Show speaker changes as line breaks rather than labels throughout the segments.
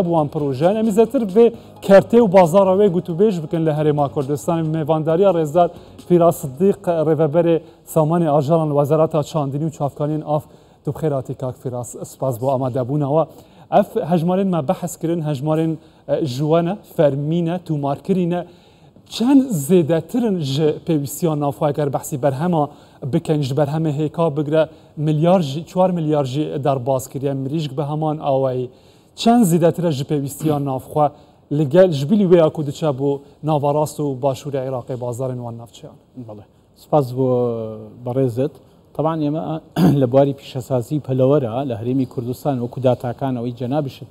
وان پروژه امیزتر به کرته و بازار و گوتوبیج بکن لهرما کردستان میوانداری رزدار پیرا صدیق رهبر سامان آژان وزارت چاندنی و چافکانین آف تو خیراتی کاک فراس سپاس با آماده بونا و اف هجمارین ما بحث کردن هجمارین جوانه فرمینه تو مارکرینه چند زیاده ترن ج پیوستیان نافو اگر بحثی برهما بکنج برهمه هیکا بگره میلیارد 4 میلیارد در باز کردن مریج به همان آوایی چند زیاده تر ج پیوستیان نافخوا لگل جبیلی ویا کود چابو ناواراست و باشور عراقی بازار نوان نافچیان.
بله. سپاس برزت. طبعا يما لبواري بيشاسازي بلورا لهريمي كردستان وكداتا كان وي جنابش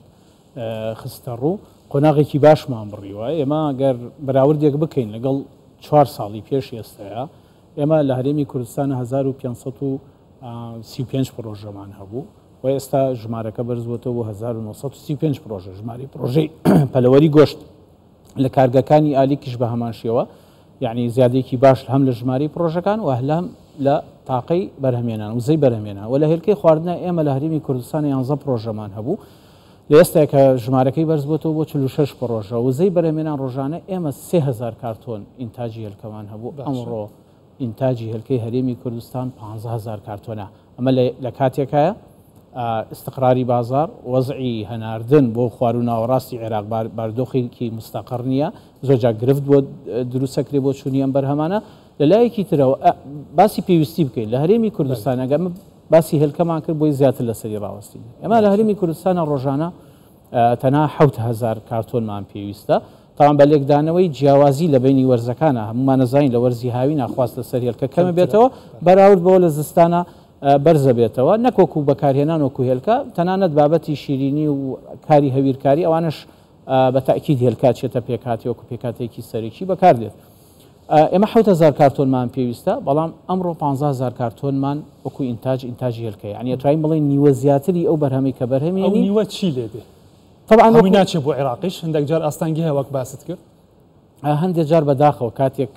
خسترو قناغي كي باش ما امريوا يما غير براورديك بكين لقل 4 سالي بيش يستيا يما لهريمي كردستان 1535 بروجه مان هبو ويستا جماركه برزوتو 1935 بروجه جماري بروجي بلوري غوشت لكارغاكاني الي كيش بهماشيوا يعني زياده كي باش هم لجماري بروجه كان واهلهم لا طاقي برهمينا وزي برهمينا ولا هلكي خواردنا اما لهريمي كردستان 11 بروجه مان هبو لێستێک کە ژمارەکەی بەرز بۆتەوە بۆ 46 پرۆژە و زەی بەرهمێنان ڕۆژانە ئێمە 3000 کارتۆن ئینتاجی هەلکەمان هەبوو ئەمڕۆ ئینتاجی هەلکەی هەرێمی کوردستان 15000 کارتۆنە ئەمە لە کاتێکایە استقراری بازار وەزعی هەناردن بۆ خوار و ناوەڕاستی عێراق باردۆخێکی مستەقر نییە زۆرجار گرفت بۆ دروستەکرێ بۆ چوونی ئەم بەرهەمانە لەلایەکی ترەوە باسی پێویستی بکەین لە هەرێمی کوردستان ئەگەر باسی هێلکەمان کرد بۆی زیاتر لەسەری ڕاوەستی ئێمە لە هەرێمی کوردستانە ڕۆژانە تەنها 7000 کارتۆنمان پێویستە تاوان بە لێکدانەوەی جیاوازی لە بینی وەرزەکانە هەمومان نەزانین لە وەرزی هاوی ناخواست لەسەر هێلکە کەمە بێتەوە بەراورد بەوە لە زستانە بەرزە بێتەوە نەکۆکو بەکارهێنان وەکو هێلکە تەنانەت بابەتی شیرینی و کاری هەویرکاری ئەوانش بە تاکید هێلکا چێتە پێکاتی وەکو پێکاتێکی سەرێکی بەکاردێت ئێمە 7000 کارتۆنمان پێویستە بەڵام ئەمڕۆ 15000 کارتۆنمان وەکو ئینتاجی هێلکە یعنی ئەتوانین بڵێن نیوە زیاتری ئەو بەرهەمەی کە بەرهەمێنی
نیوە چی لێ دێ
طبعا
ئەوی ناچێت بۆ عێراقیش هەندێک جار ئاستانگی هەیە وەک باست کرد
هەندێک جار بەداخەوە کاتێک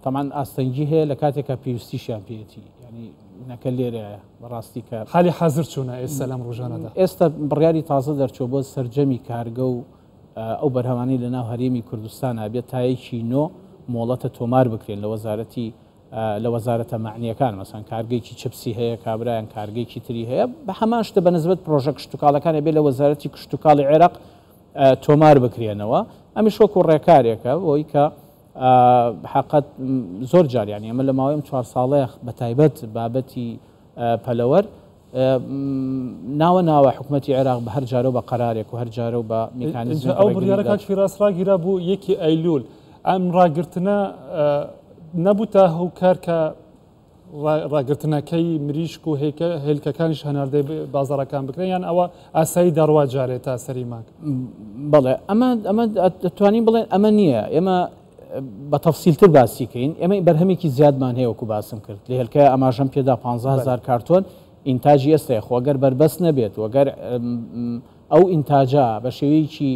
تەمان ئاستەنگی هەیە لە کاتێکە پێویستیشیان پێێتی ینی نەکە لێرەیە بەڕاستی کە
حالی حەزر چوونە ئێستا لەم ڕۆژانەدا
ئێستا بڕیاری تازە دەرچۆ بۆ سەرجەمی کارگە و ئەو بەرهەمانەی لەناو هەرێمی کوردستانە بێت تایەکی نۆ مۆڵەتە تۆمار بکرێن لە وەزارەتە معنیەکان مەسەن کارگەیکی چپسی هەیە کابرایان کارگەیکی تری هەیە بە هەمان شتە بەنسبەت پرۆژە کشتتوکاڵەکانە بێت لە وەزارەتی کشتتوکاڵی عێراق تۆمار بکرێنەوە ئەمیش وەکو ڕێکارێکە بۆی کە حقت زۆر جاریانی ئەمە لە ماوەی 4 ساڵەیە بە تایبەت بابەتی پەلەوەر ناوە حکوومەتی عێراق بە هەر جارە بە قەرارێک و هەر جارە و بە میکانیزم
ئەو بڕیارە کاک فیراسڕاگیرا بوو یەکی ئەیلول ئەم ڕاگرتنە نەبوو تا هەوکار کە ڕاگرتنەکەی مریشک و هێلکەکانیش هەناردەی بازاڕەکان بکرێن یان ئەوە ئاسایی دەڕوا جارێت تا سەری ماک
بەڵێ ئەمە دەتوانین بڵێن ئەمە نییە ئێمە بە تەفسیلتر باسیکەین ئێمە بەرهەمێکی زیادمان هەیە وەکو باسم کرد لە هێلکە ئەماژەم پێدا 15000 کارتۆن ئینتاجی ئێستای خۆگەر بربەست نەبێت وەگەر ئەو ئینتاجا بە شێوەیەکی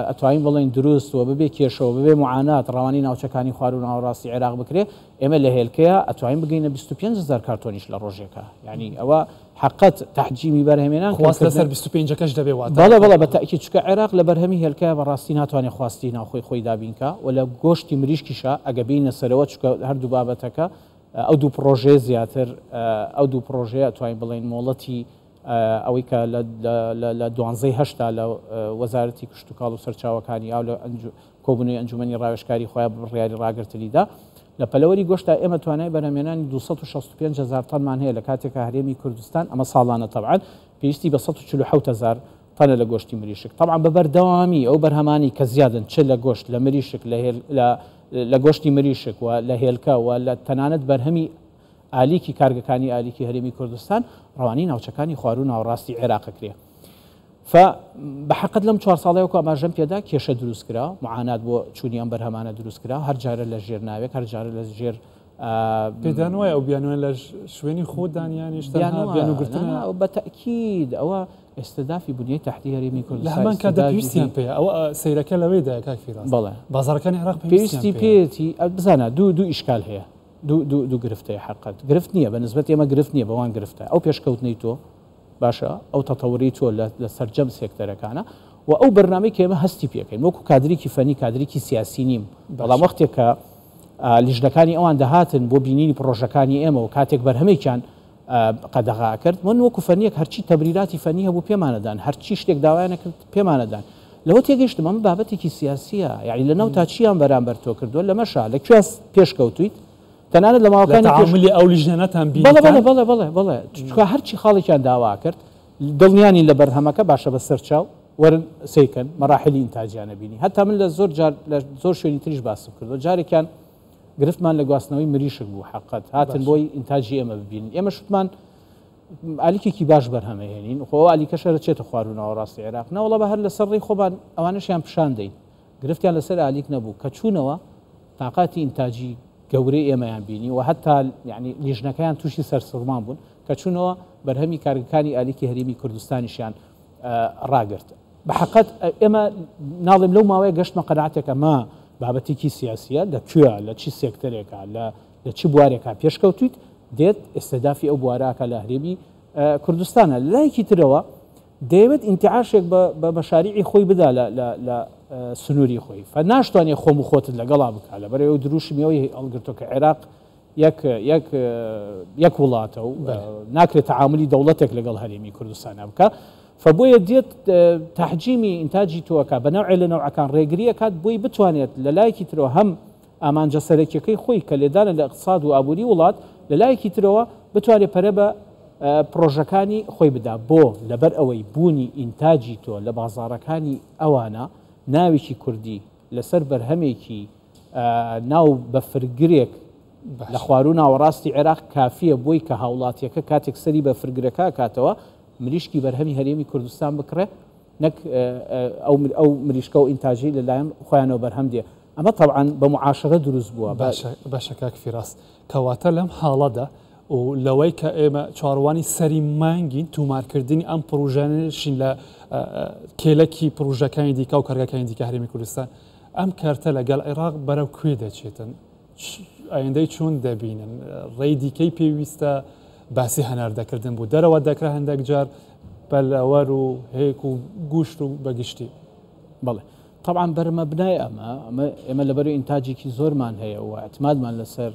ئەتوانین بڵێن دروست و ببێ کێشەوە ببێ معانات ڕەوانی ناوچەکانی خوار و ناوەڕاستی عێراق بکرێ ئێمە لە هێلکەیە ئەتوانین بگەینە 25000 کارتۆنیش لە ڕۆژێکە یعنی ئەوە حقت تحجیمی بەرهەمێنان
خواست لەسەر 25کەش دەبێ واتە
بەڵێ بە تاکید چکە عێراق لە بەرهەمی هێلکەیە بەڕاستی ناتوانێت خواستی ناوخۆی خۆی دابینکە و لە گۆشتی مریشکیشە ئەگە بینە سەرەوە چکە هەردوو بابەتەکە ئەو دوو پرۆژێ زیاتر ئەو دوو پرۆژەیە ئەتوانین بڵێن مۆڵەتی ئەوەی کە لە 12 لە وەزارەتی کشتتوکاڵ و سەرچاوەکانی ئاو لە کۆبوونەوەی ئەنجومەنی ڕاوێژکاری خۆیان بڕیاری ڕاگرتنیدا لە پەلەوەری گۆشتا ئێمە توانای بەرهەمێنانی 265000 تەنمان هەیە لە کاتێکە هەرێمی کوردستان ئەمە ساڵانە تەبعاً پێویستی بە 147000 تەنە لە گۆشتی مریشک طبعاً بە بەردەوامی ئەو بەرهەمانی کە زیادن چ لە گۆشت لە مریشک لە گۆشتی مریشک و لە هێلکە و لە تەنانەت بەرهەمی ئالیکی کارگەکانی ئالیکی هەرێمی کوردستان ڕەوانی ناوچەکانی خوار و ناوەڕاستی عێراقەکرێ بەحقت لەم 4 ساڵەیەوە ئاماژەم پێدا کێشە دروستکرا معانات بۆ چوونی ئەم بەرهەمانە دروستکرا هەر جارە لە ژێر ناوێک هەر جارە لە ژێر
پێدانوای ئەو بیانوە لە شوێنی خۆدانیانیشتانگرتن
بە تاکید ئەوە ئێستادافی بنیەی تحتی هەرێمی کوردستان
لە هەمان کاتدا پێویستیان پێ ئەوە سەیرەکە لەوەیدا کاک فیراس
بەڵێ
بازاڕەکانی عێراق
پێویستی پێێتی بزانە دوو ئیشکال هەیە دوو گرفتەیە حقت گرفت نییە بە نسبەت ئێمە گرفت نییە بەوان گرفتە ئەو پێشکەوتنەی تۆ باشە ئەو تەتەوری تۆ لە سەرجەم سێکتەرەکانە و ئەو بەرنامەی کە ئێمە هەستی پێکەین وەکو کادرێکی فەنی کادرێکی سیاسی نیم بەڵام وەختێک کە لیژنەکانی ئەوان دەهاتن بۆ بینینی پرۆژەکانی ئێمە و کاتێک بەرهەمێکیان قەدەغا کرد من وەکو فەنیەک هەرچی تەبریراتی فەنی هەبوو پێمانەدان هەرچی شتێک داوایانە کرد پێمانەدان لەوە تێگەیشتم ئەمە بابەتێکی سیاسیە یعنی لەناو تا چیان بەرامبەر تۆ کردووە لەمەشا لەکوێ پێشکەوتویت تەنانەت لە ماوەکانی
تعاملی ئەو لیژنەتان بین
بەڵێ هەرچی خاڵێکیان داوا کرد دڵنیانی لە بەرهەمەکە باشە بە سەرچاو وەرن سیکەن مەراحلی ئینتاجیانە بینی هەتا من لە زۆر شوێنی تریش باسم کردو جارێکیان گرفتمان لە گواستنەوەی مریشک بوو حقت هاتن بۆی ئینتاجی ئێمە ببین ئێمە شتمان ئالیکێکی باش بەرهەمەهێنین خۆ ئالیکەشە دەچێتە خواردنەوە ڕاستی عێراق نەوەڵە بە هەر لە سەر ڕێی خۆبان ئەوانەشیان پیشان دەین گرفتیان لەسەر ئالیک نەبوو کە چوونەوە تااقاتی ئینتاجی گەورەی ئێمەیان بینی و هەتا ینی لیژنەکەیان تووشی سەرسوڕمان بوون کە چوونەوە بەرهەمی کارگەکانی ئالیکی هەرێمی کوردستانیشیان ڕاگرت بە حقت ئێمە ناڵێم لەو ماوەیە گەشتمە قەناعەتێکە ما بابەتێکی سیاسیە لەکوێ لە چی سێکتەرێکە لە چی بوارێکە پێشکەوتیت دێت ئێستێدافی ئەو بوارەکە لە هەرێمی کوردستانە لایەکی ترەوە دەیەوێت ئینتیعاشێک بە مەشاریعی خۆی بدا لە سنووری خۆی فناشتوانێ خۆم و خۆتت لەگەڵا بکە لە بەرەوە دروشمیەوەی هەڵگرتوکە عێراق یەک وڵاتە و ناکرێت تعاملی دەوڵەتێک لەگەڵ هەرێمی کوردستانە بکە فبۆیە دێت تحجیمی ئینتاجی تۆکە بە نەوعێ لە نەوعەکان ڕێگریە کات بۆی بتوانێت لە لایەکی ترەوە هەم ئامانجە سەرەکیەکەی خۆی کە لێدانە لە اقتصاد و ئابووری وڵات لە لایەکی ترەوە بتوانێت پەرە بە پرۆژەکانی خۆی بدا بۆ لەبەر ئەوەی بوونی ئینتاجی تۆ لە بازاڕەکانی ئەوانە ناوێکی کوردی لەسەر بەرهەمێکی ناو بە فرگرێک لە خوارو ناوەڕاستی عێراق کافیە بۆی کە هاوڵاتیەکە کاتێک سەری بە فرگرەکە کاتەوە مریشکی بەرهەمی هەرێمی کوردستان بکڕێ نەک ئەو مریشکە و ئینتاجی لەلایەن خۆیانەوە بەرهەم دێ ئەمە طبعاً بە معاشرە دروست بووە
باشە کاک فیراس کەواتە لەم حاڵەدا و لەوەی کە ئێمە چاڕوانی سەری مانگین تومارکردنی ئەم پروژانشین لە کێلەکی پروژەکانی دیکە و کارگەکانی دیکە هەرێمی کوردستان ئەم کارتە لەگەڵ عێراق بەرەو کوێ دەچێتن ئایندەی چۆن دەبینن ڕێی دیکەی پێویستە باسی هەناردەکردن بوو دەرەوە دەکرا هەندێک جار بەلەوەر و هێک و گوشت و بەگشتی
بەڵێ طبعا بەرمە بنای ئێمە لەبەر ئینتاجێکی زۆرمان هەیە و اعتمادمان لەسەر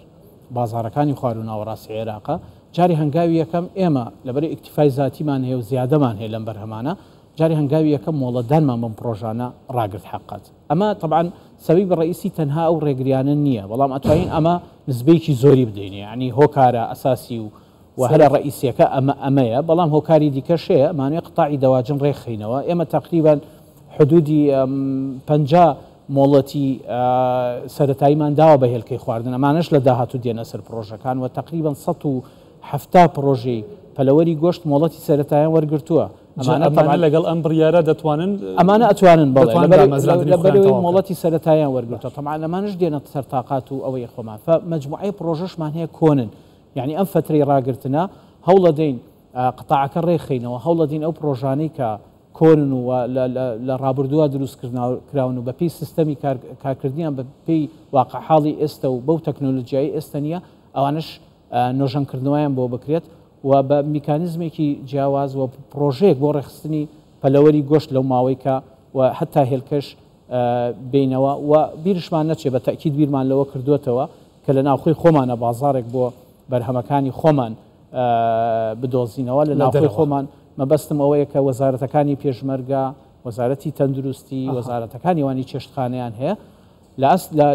بازاڕەکانی خوار و ناوەڕاستی عێراقە جاری هەنگاوی یەکەم ئێمە لەبەر ئیکتیفای زیاتیمان هەیە و زیادەمان هەیە لەم بەرهەمانە جاری هەنگاوی یەکەم مۆڵەتدانمان بەم پرۆژانە ڕاگرت حقات ئەمە طبعا سەبەبی ڕئیسی تەنها ئەو ڕێگریانە نییە بەڵام ئەتوانین ئەمە نسبەیەکی زۆری بدەینێ ینی هۆکارە ئەساسی و هەرە ڕئیسیەکە ئەمەیە بەڵام هۆکاری دیکەشەیە مانوێ قتاعی دەواجن ڕێکخینەوە ئێمە تقریبا حدودی 50 مۆڵەتی سەرەتاییمان داوە بە هێلکەی خواردن ئەمانش لە داهاتوو دێنە سەر پرۆژەکان و تقریبا 170 پرۆژەی پەلەوەری گۆشت مۆڵەتی سەرەتاییان وەرگرتووە
ئەمانە لەگەڵ ئەم بڕیارە دەتوانن
ئەمانە ئەتوانن بەڵێ مۆڵەتی سەرەتاییان وەرگرتووە تەمان ئەمانش دێنە سەر تاقات و ئەوەی خۆمان فمەجموعەی پرۆژەشمان هەیە کۆنن یعنی ئەم فترەی ڕاگرتنە هەوڵە دەین قتاعەکە ڕێکخینەوە هەوڵە دین ئەو پرۆژانەی کە کۆنن و لە ڕابردووە دروستکراون و بە پێی سیستەمی کارکردیان بە پێی واقع حاڵی ئێستا و بەو تەکنۆلۆژیایی ئێستا نیە ئەوانش نۆژەنکردنەوەیان بۆ بکرێت و بە میکانیزمێکی جیاواز و پرۆژەیەک بۆ ڕێخستنی پەلەوەری گۆشت لەو ماوەیکە و حتا هێلکەش بینەوە و بیرشمان نەچێت بە تەکید بیرمان لەوە کردوێتەوە کە لە ناوخۆی خۆمانە بازارێک بۆ بەرهەمەکانی خۆمان بدۆزینەوە لە ناوخۆی خۆمان مەبەستم ئەوەیە کە وەزارەتەکانی پێشمەرگە وەزارەتی تەندروستی وەزارەتەکانی وانی چێشتخانەیان هەیە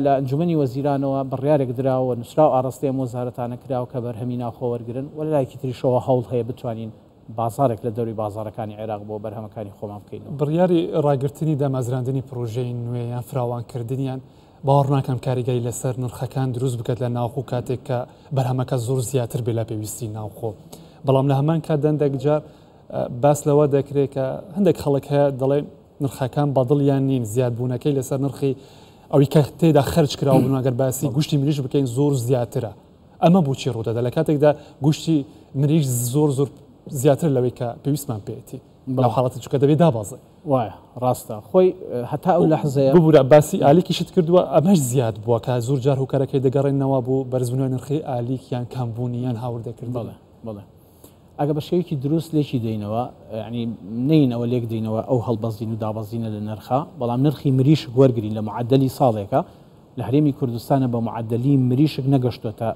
لە ئەنجومەنی وەزیرانەوە بڕیارێک دراوە نووسرا و ئاڕاستی ئەم وەزارەتانە کراوە کە بەرهەمی ناوخۆ وەرگرن و لەلایەکی تریشەوە هەوڵ هەیە بتوانین بازارێک لە دەوری بازارەکانی عێراق بۆ بەرهەمەکانی خۆمان بکەین
بڕیاری ڕاگررتنی دامەزراندنی پرۆژەی نوێیان فراوانکردنیان باوەڕ ناکەم کاریگەری لەسەر نرخەکان دروست بکات لە ناوخۆ کاتێک کە بەرهەمەکە زۆر زیاتر بێ لە پێویستی ناوخۆ بەڵام لە هەمان کات دەندێک جار باس لەوە دەکرێت کە هەندێک خەڵک هەیە دەڵێن نرخەکان بەدڵیان نین زیادبوونەکەی لەسەر نرخی ئەوی کە تێدا خەرج کراوە بوون ئەگەر باسی گوشتی مریش بکەین زۆر زیاترە ئەمە بۆچی ڕوودەدا لە کاتێکدا گوشتی مریش زۆر زیاتر لەوەی کە پێویستمان پێێتی لەو حاڵەتە چکە دەبێت دابازێ
وایە ڕاستە خۆی هەتا ئەو لە حزەیە
ببوورە باسی ئالیکیشت کردووە ئەمەش زیاد بووە کە زۆر جار هۆکارەکەی دەگەڕێنەوە بۆ بەرزبوونەوەی نرخی ئالیک یان کەمبوونی یان هاوردەکردن
بڵێ ئەگە بە شێوەیەکی دروست لێکی دەینەوە ینی نینەوە لێک دەینەوە ئەو هەڵبەزین و دابەزینە لە نرخە بەڵام نرخی مریشک وەرگین لە معدلی ساڵێکە لە هەرێمی کوردستانە بە معدلی مریشک نەگەشتوتە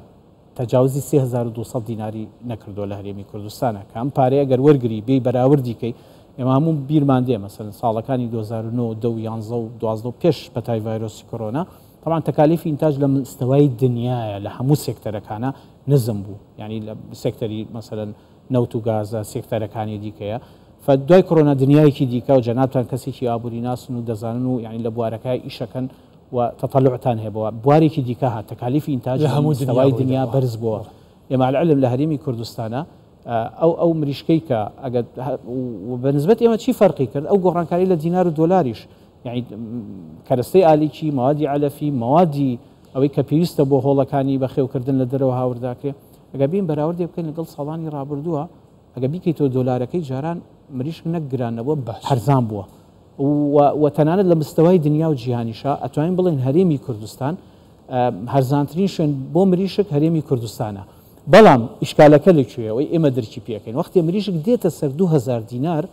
تەجاوزی 3200 دیناری نەکردو لە هەرێمی کوردستانە کە ئەم پارەیە گەر وەرگری بێ بەراوردیکەی ئێمە هەموو بیرمان دێ مەسەن ساڵەکانی 2009 و 11 و 12 پێش پەتای ڤایرۆسی کۆرۆنا طبعا تەکالیفی ئینتاژ لە مستەوای دنیایە لە هەموو سێکتەرەکانە نزم بوو ینی لە سێکتەری مەسەرەن نەوت و گازە سێکتەرەکانی دیکەیە فدوای کۆرۆنا دنیایەکی دیکە و جەنابتان کەسێکی ئابووری ناسن و دەزانن و ینی لە بوارەکەی ئیشەکەن و تەطەلوعتان هەیەەوە بوارێکی دیکە هات تەکالیفی ئینتاژ لە هەموو مستەوای دنیا بەرز بووە ئێمە العلم لە هەرێمی کوردستانە ئەو مریشکەی کە ئەگە بەنسبەت ئێمە چی فەرقی کرد ئەو گۆڕانکاری لە دینار و دۆلاریش یعنی کەرەستەی ئالیکی موادی علەفی موادی ئەوەی کە پێویستە بۆ هۆڵەکانی بەخێوکردن لە دەرەوە هاورداکرێ ئەگە بین بەراوردێ بکەین لەگەڵ ساڵانی ڕابردووە ئەگە بیکەیتەوە دۆلارەکەی جاران مریشک نەکگرانەوە هەرزان بووە و تەنانەت لە مستەوای دنیا و جیهانیشە ئەتوانین بڵێن هەرێمی کوردستان هەرزانترین شوێن بۆ مریشک هەرێمی کوردستانە بەڵام ئیشکالەکە لەکوێ ئەوەی ئێمە دەرکی پێکەین وەختی مریشک دێتە سەر 2000 دینار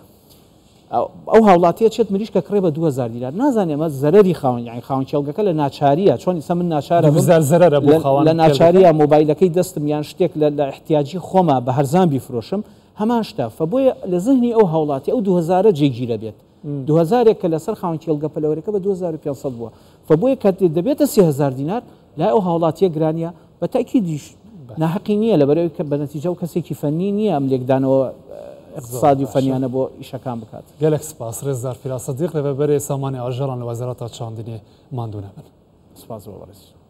ئەو هاوڵاتیە چێت مریشکە کڕێ بە 2000 دینار نازانێ ئەمە زەرەری خاوەن یعنی خاوەن کێڵگەکە لە ناچاریە چۆن ئیسا من ناچارە لە ناچاریە مۆبایلەکەی دەستم یان شتێک لە احتیاجی خۆمە بە هەرزان بیفرۆشم هەمان شتە فبۆیە لە ذهنی ئەو هاوڵاتی ئەو 2000 جێگیرە بێت 2000 کە لەسەر خاوەن کێڵگە پەلەوەرەکە بە 2500 بووە فبۆیە کە دەبێتە 3000 دینار لای ئەو هاوڵاتیە گرانیە بە تاکیدیش ناحقی نییە لەبەرەوەی کە بە نەتیجە و کەسێکی فەنی نییە ئەم لێکدانەوە اقتصادی و فەنیانە بۆ ئیشەکان بکات
گەلێک سپاس ڕێزدار فیراسەدیق لەبەربەرێ سامانی ئاژەڵان لە وەزارەتە چاندنی ماندوو نەبن
سپاس بۆ بەڕێز